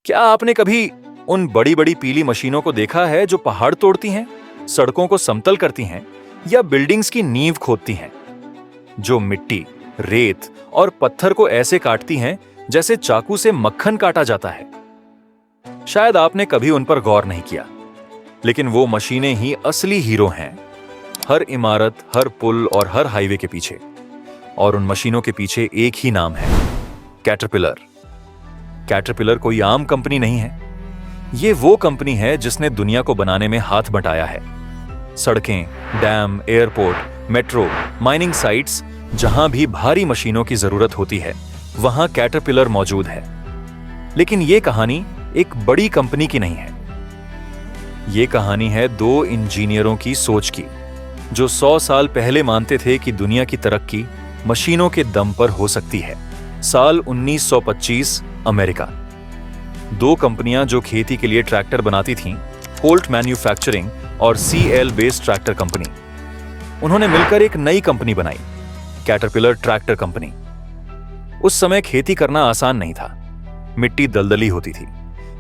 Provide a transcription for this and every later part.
क्या आपने कभी उन बड़ी बड़ी पीली मशीनों को देखा है जो पहाड़ तोड़ती हैं, सड़कों को समतल करती हैं या बिल्डिंग्स की नींव खोदती हैं, जो मिट्टी, रेत और पत्थर को ऐसे काटती हैं जैसे चाकू से मक्खन काटा जाता है? शायद आपने कभी उन पर गौर नहीं किया, लेकिन वो मशीनें ही असली हीरो हैं, हर इमारत, हर पुल और हर हाईवे के पीछे। और उन मशीनों के पीछे एक ही नाम है, कैटरपिलर। कैटरपिलर कोई आम कंपनी नहीं है, ये वो कंपनी है जिसने दुनिया को बनाने में हाथ बटाया है। सड़कें, dam, airport, metro, mining sites, जहां भी भारी मशीनों की जरूरत होती है वहां कैटरपिलर मौजूद है। लेकिन ये कहानी एक बड़ी कंपनी की नहीं है, ये कहानी है दो इंजीनियरों की सोच की, जो 100 साल पहले मानते थे कि दुनिया की तरक्की मशीनों के दम पर हो सकती है। साल 1925, अमेरिका। दो कंपनियां जो खेती के लिए ट्रैक्टर बनाती थीं, होल्ट मैन्युफैक्चरिंग और सीएल बेस्ड ट्रैक्टर कंपनी, उन्होंने मिलकर एक नई कंपनी बनाई, कैटरपिलर ट्रैक्टर कंपनी। उस समय खेती करना आसान नहीं था, मिट्टी दलदली होती थी,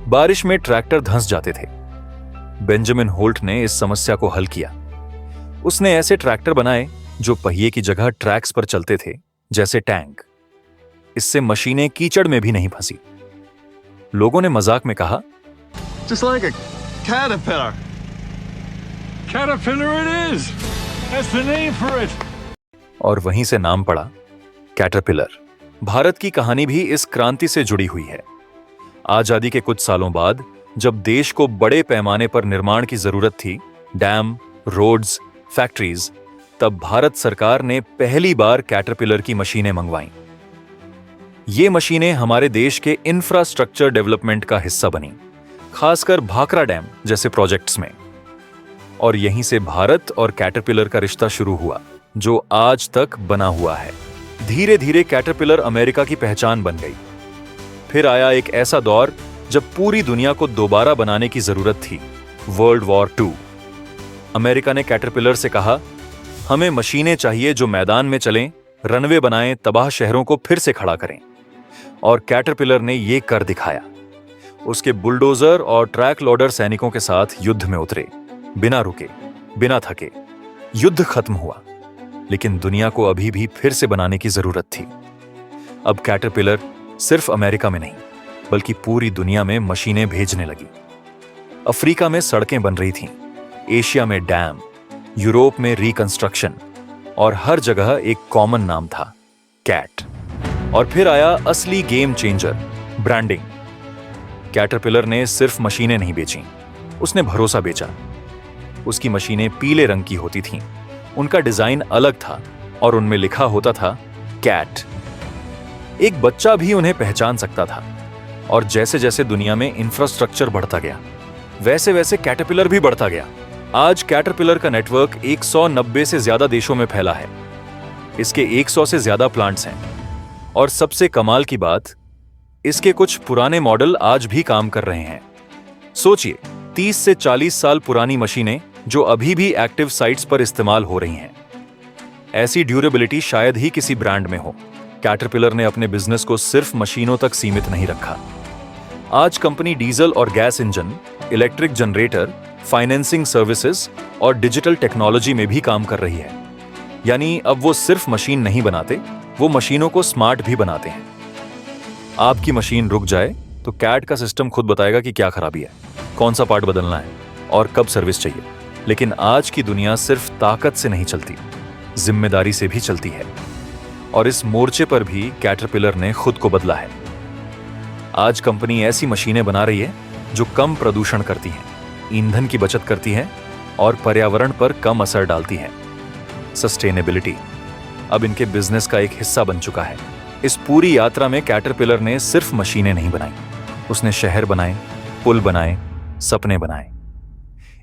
बारिश में ट्रैक्टर धंस जाते थे। बेंजामिन होल्ट ने इस समस्या को हल किया। उसने ऐसे ट्रैक्टर बनाए जो पहिए की जगह ट्रैक्स पर चलते थे, जैसे टैंक। इससे मशीनें कीचड़ में भी नहीं फंसी। लोगों ने मजाक में कहा, Just like a caterpillar. Caterpillar it is. That's the name for it. और वहीं से नाम पड़ा कैटरपिलर। भारत की कहानी भी इस क्रांति से जुड़ी हुई है। आजादी के कुछ सालों बाद जब देश को बड़े पैमाने पर निर्माण की जरूरत थी, डैम, रोड्स, फैक्ट्रीज, तब भारत सरकार ने पहली बार कैटरपिलर की मशीनें मंगवाईं। ये मशीनें हमारे देश के इंफ्रास्ट्रक्चर डेवलपमेंट का हिस्सा बनी, खासकर भाखरा डैम जैसे प्रोजेक्ट्स में। और यहीं से भारत और कैटरपिलर का रिश्ता शुरू हुआ, जो आज तक बना हुआ है। धीरे धीरे कैटरपिलर अमेरिका की पहचान बन गई। फिर आया एक ऐसा दौर जब पूरी दुनिया को दोबारा बनाने की जरूरत थी, वर्ल्ड वॉर 2। अमेरिका ने कैटरपिलर से कहा, हमें मशीनें चाहिए जो मैदान में चलें, रनवे बनाएं, तबाह शहरों को फिर से खड़ा करें। और कैटरपिलर ने यह कर दिखाया। उसके बुलडोजर और ट्रैक लोडर सैनिकों के साथ युद्ध में उतरे, बिना रुके, बिना थके। युद्ध खत्म हुआ, लेकिन दुनिया को अभी भी फिर से बनाने की जरूरत थी। अब कैटरपिलर सिर्फ अमेरिका में नहीं, बल्कि पूरी दुनिया में मशीनें भेजने लगी। अफ्रीका में सड़कें बन रही थीं, एशिया में डैम, यूरोप में रिकंस्ट्रक्शन, और हर जगह एक कॉमन नाम था, कैट। और फिर आया असली गेम चेंजर, ब्रांडिंग। कैटरपिलर ने सिर्फ मशीनें नहीं बेचीं, उसने भरोसा बेचा। उसकी मशीनें पीले रंग की होती थीं, उनका डिजाइन अलग था और उनमें लिखा होता था, कैट। एक बच्चा भी उन्हें पहचान सकता था। और जैसे जैसे दुनिया में इंफ्रास्ट्रक्चर बढ़ता गया, वैसे वैसे कैटरपिलर भी बढ़ता गया। आज कैटरपिलर का नेटवर्क 190 से ज्यादा देशों में फैला है। इसके 100 से ज्यादा प्लांट्स हैं। और सबसे कमाल की बात, इसके कुछ पुराने मॉडल आज भी काम कर रहे हैं। सोचिए, 30 से 40 साल पुरानी मशीनें जो अभी भी एक्टिव साइट्स पर इस्तेमाल हो रही हैं। ऐसी ड्यूरेबिलिटी शायद ही किसी ब्रांड में हो। कैटरपिलर ने अपने बिजनेस को सिर्फ मशीनों तक सीमित नहीं रखा। आज कंपनी डीजल और gas engine, electric generator, financing services और डिजिटल टेक्नोलॉजी में भी काम कर रही है। यानी अब वो सिर्फ मशीन नहीं बनाते, वो मशीनों को स्मार्ट भी बनाते हैं। आपकी मशीन रुक जाए तो कैट का सिस्टम खुद बताएगा कि क्या खराबी है, कौन सा पार्ट बदलना है और कब सर्विस चाहिए। लेकिन आज की दुनिया सिर्फ ताकत से नहीं चलती, जिम्मेदारी से भी चलती है। और इस मोर्चे पर भी कैटरपिलर ने खुद को बदला है। आज कंपनी ऐसी मशीनें बना रही है जो कम प्रदूषण करती हैं, ईंधन की बचत करती हैं और पर्यावरण पर कम असर डालती हैं। सस्टेनेबिलिटी अब इनके बिजनेस का एक हिस्सा बन चुका है। इस पूरी यात्रा में कैटरपिलर ने सिर्फ मशीनें नहीं बनाई, उसने शहर बनाए, पुल बनाए, सपने बनाए।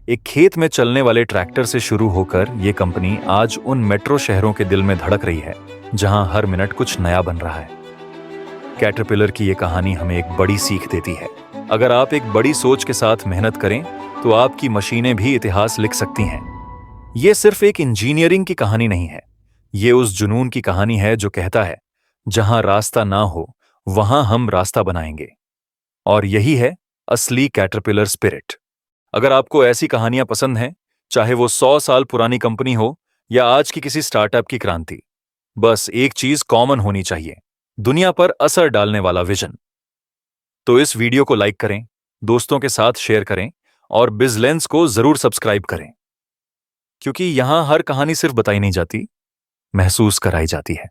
एक खेत में चलने वाले ट्रैक्टर से शुरू होकर यह कंपनी आज उन मेट्रो शहरों के दिल में धड़क रही है, जहां हर मिनट कुछ नया बन रहा है। कैटरपिलर की यह कहानी हमें एक बड़ी सीख देती है। अगर आप एक बड़ी सोच के साथ मेहनत करें तो आपकी मशीनें भी इतिहास लिख सकती हैं। यह सिर्फ एक इंजीनियरिंग की कहानी नहीं है, ये उस जुनून की कहानी है जो कहता है, जहां रास्ता ना हो वहां हम रास्ता बनाएंगे। और यही है असली कैटरपिलर स्पिरिट। अगर आपको ऐसी कहानियां पसंद हैं, चाहे वो 100 साल पुरानी कंपनी हो या आज की किसी स्टार्टअप की क्रांति, बस एक चीज कॉमन होनी चाहिए, दुनिया पर असर डालने वाला विजन। तो इस वीडियो को लाइक करें, दोस्तों के साथ शेयर करें और बिजलेंस को जरूर सब्सक्राइब करें, क्योंकि यहां हर कहानी सिर्फ बताई नहीं जाती, महसूस कराई जाती है।